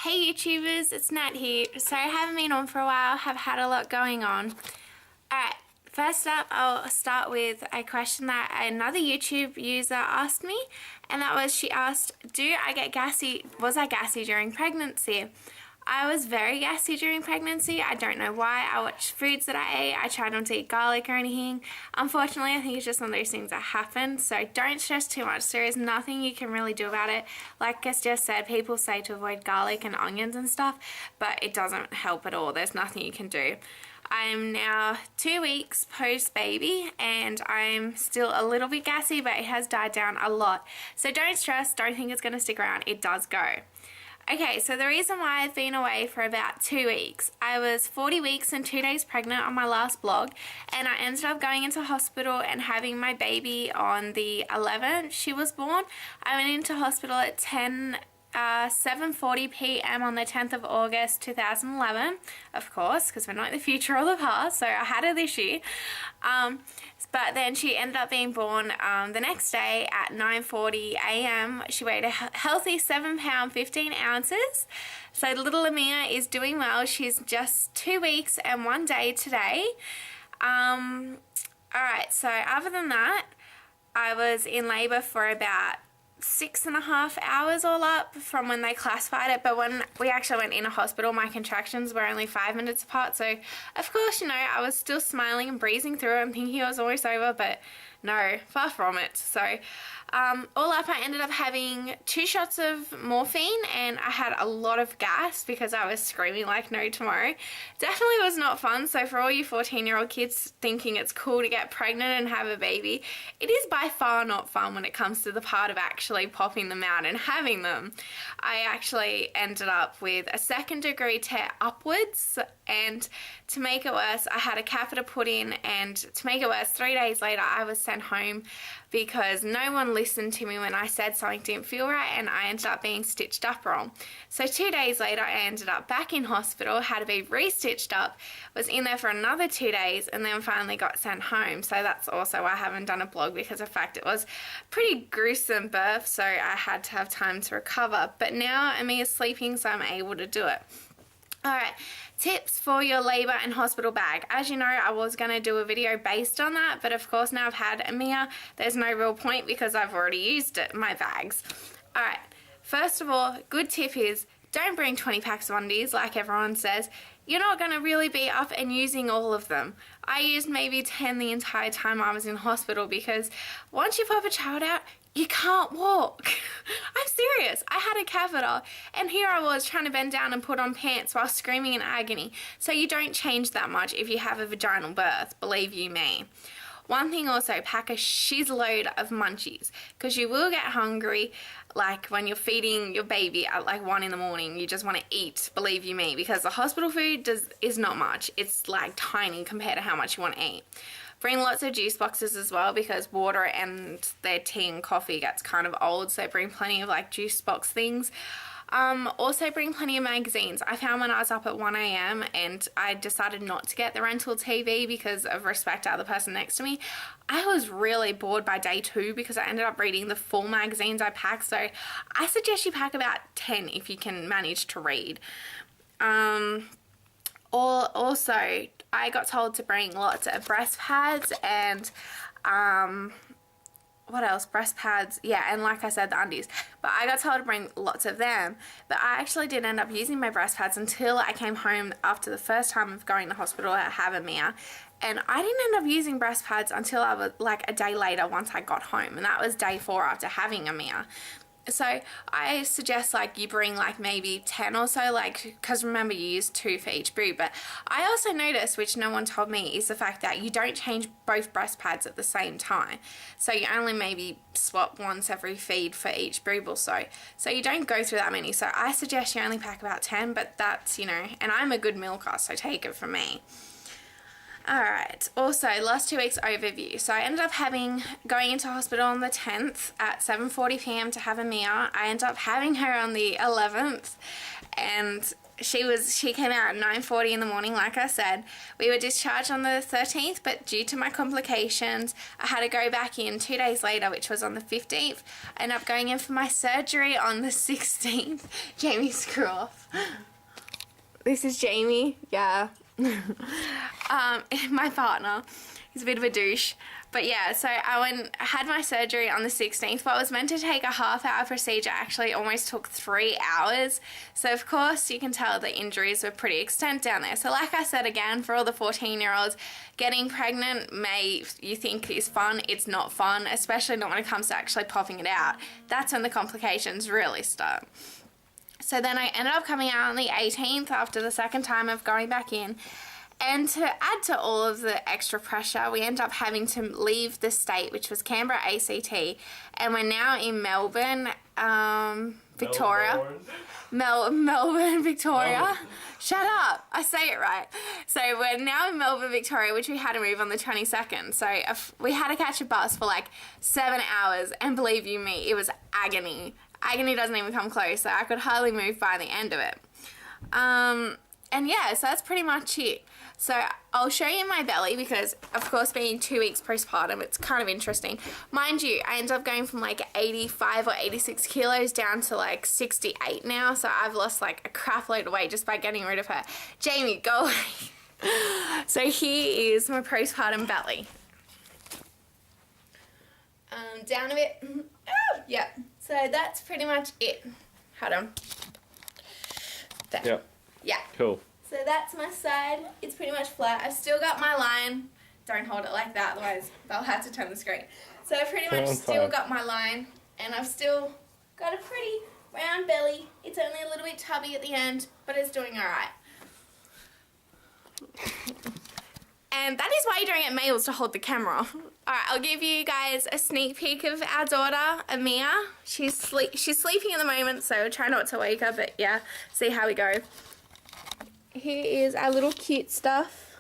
Hey YouTubers, it's Nat here. Sorry I haven't been on for a while, have had a lot going on. Alright, first up I'll start with a question that another YouTube user asked me, and that was, she asked, was I gassy during pregnancy? I was very gassy during pregnancy. I don't know why. I watched foods that I ate. I tried not to eat garlic or anything. Unfortunately, I think it's just one of those things that happen. So don't stress too much. There is nothing you can really do about it. Like I just said, people say to avoid garlic and onions and stuff, but it doesn't help at all. There's nothing you can do. I'm now 2 weeks post-baby and I'm still a little bit gassy, but it has died down a lot. So don't stress. Don't think it's going to stick around. It does go. Okay, so the reason why I've been away for about 2 weeks, I was 40 weeks and 2 days pregnant on my last blog, and I ended up going into hospital and having my baby on the 11th. She was born. I went into hospital at 7:40 p.m. on the 10th of August 2011, of course, because we're not in the future or the past, so I had her this year. But then she ended up being born the next day at 9:40 a.m. She weighed a healthy 7 pounds 15 ounces. So little Emiaa is doing well. She's just 2 weeks and 1 day today. Alright, so other than that, I was in labor for about 6.5 hours all up from when they classified it, but when we actually went in a hospital, my contractions were only 5 minutes apart, so of course, you know, I was still smiling and breezing through it and thinking it was almost over, but no, far from it. So all up, I ended up having 2 shots of morphine and I had a lot of gas because I was screaming like no tomorrow. Definitely was not fun. So for all you 14-year-old kids thinking it's cool to get pregnant and have a baby, it is by far not fun when it comes to the part of actually popping them out and having them. I actually ended up with a 2nd degree tear upwards, and to make it worse, I had a catheter put in, and to make it worse, 3 days later I was sent home because no one listened to me when I said something didn't feel right, and I ended up being stitched up wrong. So 2 days later I ended up back in hospital, had to be re-stitched up, was in there for another 2 days, and then finally got sent home. So that's also why I haven't done a blog, because of the fact it was pretty gruesome birth, so I had to have time to recover. But now Emiaa's sleeping, so I'm able to do it. Alright, tips for your labour and hospital bag. As you know, I was going to do a video based on that, but of course now I've had Emiaa, there's no real point because I've already used my bags. Alright, first of all, good tip is don't bring 20 packs of undies like everyone says. You're not going to really be up and using all of them. I used maybe 10 the entire time I was in hospital because once you pop a child out, you can't walk. I'm serious. I had a catheter and here I was trying to bend down and put on pants while screaming in agony. So you don't change that much if you have a vaginal birth, believe you me. One thing also, pack a shitload of munchies because you will get hungry, like when you're feeding your baby at like 1 in the morning. You just want to eat, believe you me, because the hospital food is not much. It's like tiny compared to how much you want to eat. Bring lots of juice boxes as well because water and their tea and coffee gets kind of old, so bring plenty of like juice box things. Also bring plenty of magazines. I found when I was up at 1 a.m. and I decided not to get the rental TV because of respect to the person next to me. I was really bored by day 2 because I ended up reading the full magazines I packed, so I suggest you pack about 10 if you can manage to read. Also, I got told to bring lots of breast pads and what else? Breast pads, yeah, and like I said, the undies. But I got told to bring lots of them, but I actually didn't end up using my breast pads until I came home after the first time of going to hospital to have Emiaa. And I didn't end up using breast pads until I was like a day later once I got home, and that was day 4 after having Emiaa. So I suggest like you bring like maybe 10 or so, like, because remember you use 2 for each boob. But I also noticed, which no one told me, is the fact that you don't change both breast pads at the same time. So you only maybe swap once every feed for each boob or so. So you don't go through that many. So I suggest you only pack about 10, but that's, you know, and I'm a good milker, so take it from me. Alright, also last 2 weeks overview. So I ended up going into hospital on the 10th at 7:40 p.m. to have Emiaa. I ended up having her on the 11th and she came out at 9:40 in the morning, like I said. We were discharged on the 13th, but due to my complications, I had to go back in 2 days later, which was on the 15th. I ended up going in for my surgery on the 16th. Jamie, screw off. This is Jamie, yeah. My partner. He's a bit of a douche. But yeah, so I had my surgery on the 16th. What was meant to take a half-hour procedure actually almost took 3 hours. So of course you can tell the injuries were pretty extent down there. So like I said again, for all the 14-year-olds, getting pregnant you think is fun. It's not fun, especially not when it comes to actually popping it out. That's when the complications really start. So then I ended up coming out on the 18th after the second time of going back in. And to add to all of the extra pressure, we ended up having to leave the state, which was Canberra ACT, and we're now in Melbourne, Victoria. Melbourne, Victoria. Melbourne. Shut up. I say it right. So we're now in Melbourne, Victoria, which we had to move on the 22nd. So we had to catch a bus for like 7 hours, and believe you me, it was agony. Agony doesn't even come close, so I could hardly move by the end of it. And yeah, so that's pretty much it. So I'll show you my belly because, of course, being 2 weeks postpartum, it's kind of interesting. Mind you, I ended up going from like 85 or 86 kilos down to like 68 now. So I've lost like a crap load of weight just by getting rid of her. Jamie, go away. So here is my postpartum belly. Down a bit. Oh, yeah. So that's pretty much it. Hold on. There. Yep. Yeah. Cool. So that's my side. It's pretty much flat. I've still got my line. Don't hold it like that, otherwise they'll have to turn the screen. So I've pretty much still got my line, and I've still got a pretty round belly. It's only a little bit tubby at the end, but it's doing alright. And that is why you don't get males to hold the camera. Alright, I'll give you guys a sneak peek of our daughter, Emiaa. She's sleeping at the moment, so try not to wake her, but yeah, see how we go. Here is our little cute stuff.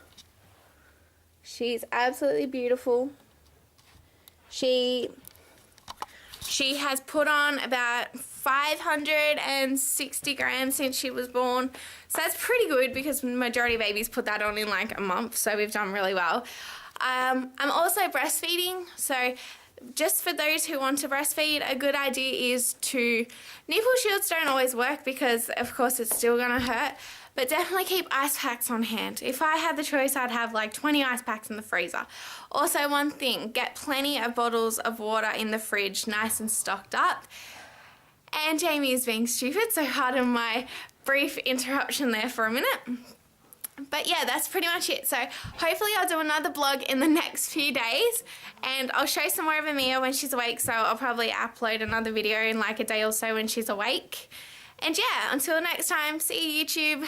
She's absolutely beautiful. She has put on about 560 grams since she was born. So that's pretty good because the majority of babies put that on in like a month. So we've done really well. I'm also breastfeeding. So just for those who want to breastfeed, a good idea is to, nipple shields don't always work because of course it's still gonna hurt. But definitely keep ice packs on hand. If I had the choice, I'd have like 20 ice packs in the freezer. Also, one thing, get plenty of bottles of water in the fridge, nice and stocked up. And Jamie is being stupid, so pardon my brief interruption there for a minute. But yeah, that's pretty much it. So hopefully I'll do another vlog in the next few days, and I'll show some more of Emiaa when she's awake, so I'll probably upload another video in like a day or so when she's awake. And yeah, until next time, see you YouTube.